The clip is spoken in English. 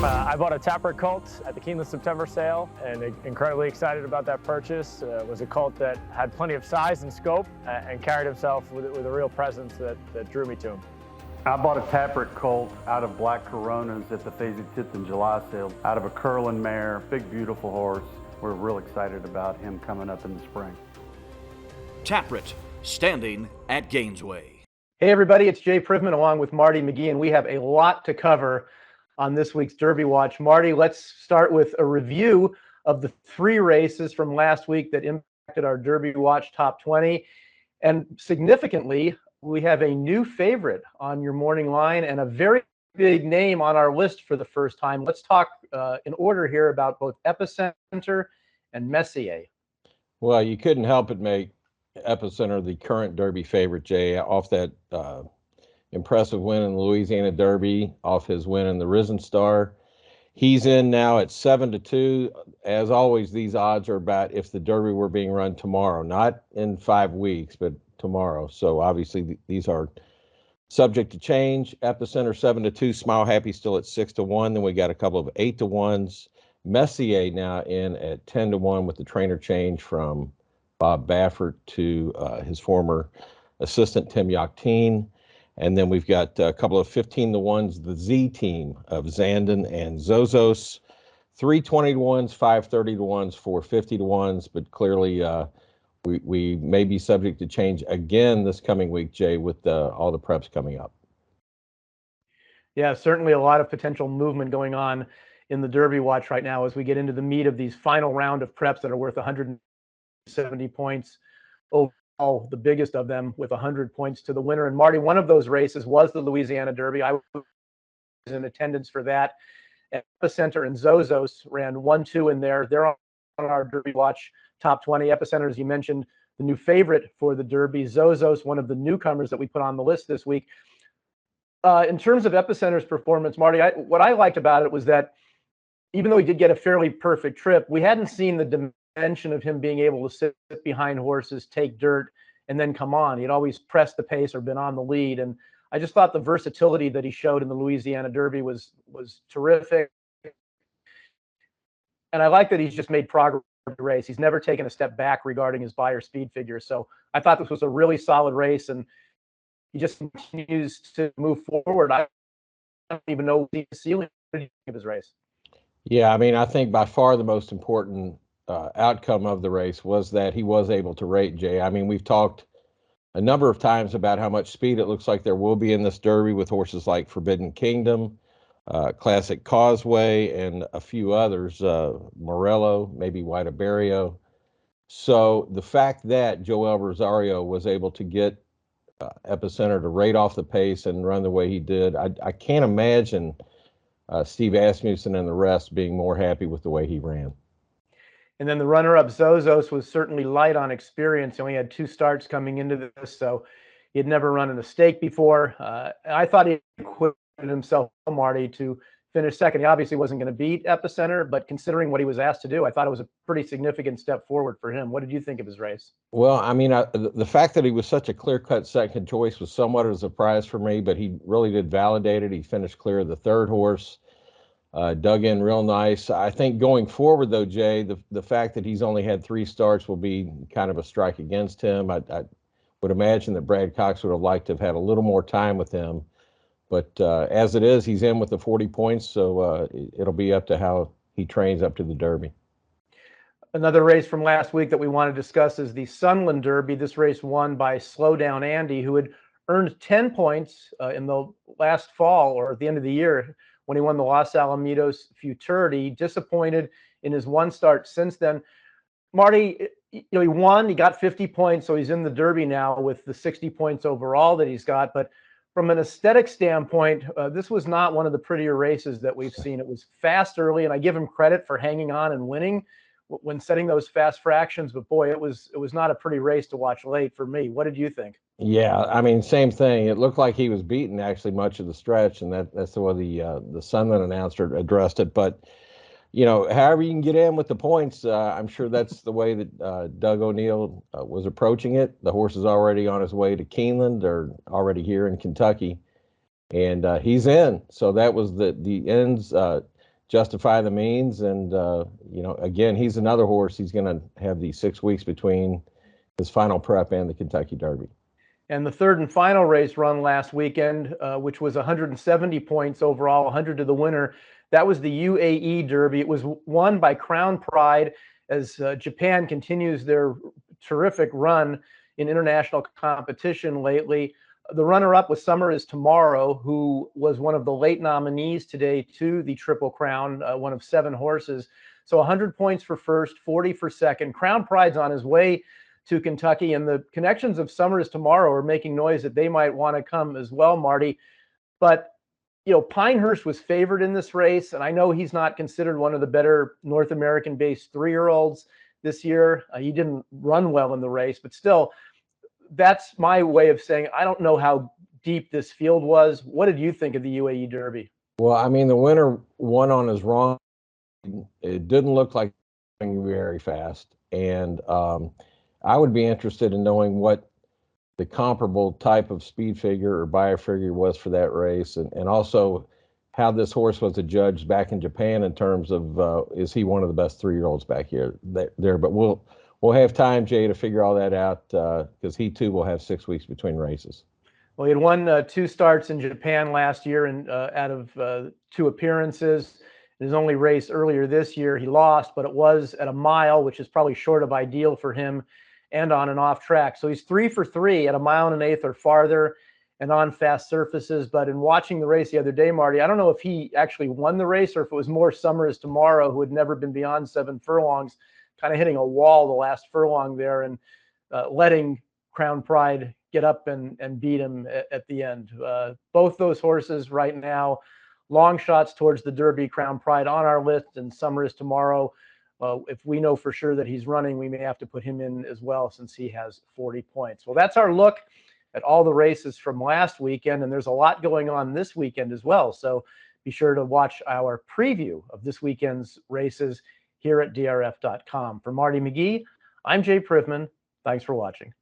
I bought a Tapper colt at the Keeneland September sale, and incredibly excited about that purchase. It was a colt that had plenty of size and scope and carried himself with a real presence that drew me to him. I bought a Tapper colt out of Black Coronas at the Phasey Tipton July sale, out of a Curlin mare, big beautiful horse. We're real excited about him coming up in the spring. Taprit, standing at Gainesway. Hey everybody, it's Jay Privman along with Marty McGee, and we have a lot to cover on this week's Derby Watch. Marty, let's start with a review of the 3 races from last week that impacted our Derby Watch top 20. And significantly, we have a new favorite on your morning line and a very big name on our list for the first time. Let's talk in order here about both Epicenter and Messier. Well, you couldn't help but make Epicenter the current Derby favorite, Jay, off that impressive win in the Louisiana Derby, off his win in the Risen Star. He's in now at 7-2. As always, these odds are about if the Derby were being run tomorrow, not in 5 weeks, but tomorrow. So obviously these are subject to change. Epicenter 7-2, Smile Happy still at 6-1. Then we got a couple of 8-1s. Messier now in at 10-1 with the trainer change from Bob Baffert to his former assistant Tim Yachtine. And then we've got a couple of 15-1s, the Z team of Zandon and Zozos, 3 20-1s, 5 30-1s, 4 50-1s, but clearly we may be subject to change again this coming week, Jay, with all the preps coming up. Yeah, certainly a lot of potential movement going on in the Derby Watch right now as we get into the meat of these final round of preps that are worth 170 points overall, the biggest of them with 100 points to the winner. And Marty, one of those races was the Louisiana Derby. I was in attendance for that. Epicenter and Zozos ran 1-2 in there. They're on our Derby Watch top 20. Epicenter, as you mentioned, the new favorite for the Derby. Zozos, one of the newcomers that we put on the list this week. In terms of Epicenter's performance, Marty, what I liked about it was that even though he did get a fairly perfect trip, we hadn't seen the dimension of him being able to sit behind horses, take dirt, and then come on. He'd always pressed the pace or been on the lead. And I just thought the versatility that he showed in the Louisiana Derby was terrific. And I like that he's just made progress in the race. He's never taken a step back regarding his buyer speed figure. So I thought this was a really solid race, and he just continues to move forward. I don't even know the ceiling of his race. Yeah, I mean, I think by far the most important outcome of the race was that he was able to rate, Jay. I mean, we've talked a number of times about how much speed it looks like there will be in this Derby with horses like Forbidden Kingdom, Classic Causeway, and a few others, Morello, maybe White Abarrio. So the fact that Joel Rosario was able to get Epicenter to rate off the pace and run the way he did, I can't imagine Steve Asmussen and the rest being more happy with the way he ran. And then the runner-up, Zozos, was certainly light on experience. He only had 2 starts coming into this, so he had never run in a stake before. I thought he equipped himself, Marty, to finish second. He obviously wasn't going to beat Epicenter, but considering what he was asked to do, I thought it was a pretty significant step forward for him. What did you think of his race? Well, I mean, the fact that he was such a clear-cut second choice was somewhat of a surprise for me, but he really did validate it. He finished clear of the 3rd horse. Dug in real nice. I think going forward, though, Jay, the fact that he's only had 3 starts will be kind of a strike against him. I would imagine that Brad Cox would have liked to have had a little more time with him. But as it is, he's in with the 40 points, so it'll be up to how he trains up to the Derby. Another race from last week that we want to discuss is the Sunland Derby. This race won by Slow Down Andy, who had earned 10 points in the last fall or at the end of the year when he won the Los Alamitos Futurity. Disappointed in his 1 start since then. Marty, he won, he got 50 points, so he's in the Derby now with the 60 points overall that he's got. But from an aesthetic standpoint, this was not one of the prettier races that we've seen. It was fast early, and I give him credit for hanging on and winning when setting those fast fractions. But boy, it was not a pretty race to watch late for me. What did you think? Yeah, I mean, same thing. It looked like he was beaten actually much of the stretch, and that's the way the Sunland announcer addressed it. But however you can get in with the points, I'm sure that's the way that Doug O'Neill was approaching it. The horse is already on his way to Keeneland, or already here in Kentucky, and he's in. So that was the ends justify the means. And, again, he's another horse. He's going to have these 6 weeks between his final prep and the Kentucky Derby. And the third and final race run last weekend, which was 170 points overall, 100 to the winner. That was the UAE Derby. It was won by Crown Pride as Japan continues their terrific run in international competition lately. The runner-up was Summer is Tomorrow, who was one of the late nominees today to the Triple Crown, one of 7 horses. So 100 points for first, 40 for second. Crown Pride's on his way to Kentucky, and the connections of Summer is Tomorrow are making noise that they might want to come as well, Marty. But, Pinehurst was favored in this race, and I know he's not considered one of the better North American-based 3-year-olds this year. He didn't run well in the race, but still, that's my way of saying I don't know how deep this field was. What did you think of the UAE Derby? Well, I mean, the winner won on his wrong. It didn't look like very fast. And I would be interested in knowing what the comparable type of speed figure or buyer figure was for that race. And also how this horse was adjudged back in Japan in terms of is he one of the best 3-year-olds back here there. But we'll have time, Jay, to figure all that out because he too will have 6 weeks between races. Well, he had won 2 starts in Japan last year and out of 2 appearances. His only race earlier this year, he lost, but it was at a mile, which is probably short of ideal for him, and on and off track. So he's 3 for 3 at a 1 1/8 or farther and on fast surfaces. But in watching the race the other day, Marty, I don't know if he actually won the race or if it was more Summer is Tomorrow, who had never been beyond 7 furlongs, kind of hitting a wall the last furlong there and letting Crown Pride get up and beat him at the end. Both those horses right now, long shots towards the Derby. Crown Pride on our list, and Summer is Tomorrow. If we know for sure that he's running, we may have to put him in as well since he has 40 points. Well, that's our look at all the races from last weekend, and there's a lot going on this weekend as well. So be sure to watch our preview of this weekend's races here at DRF.com. For Marty McGee, I'm Jay Privman. Thanks for watching.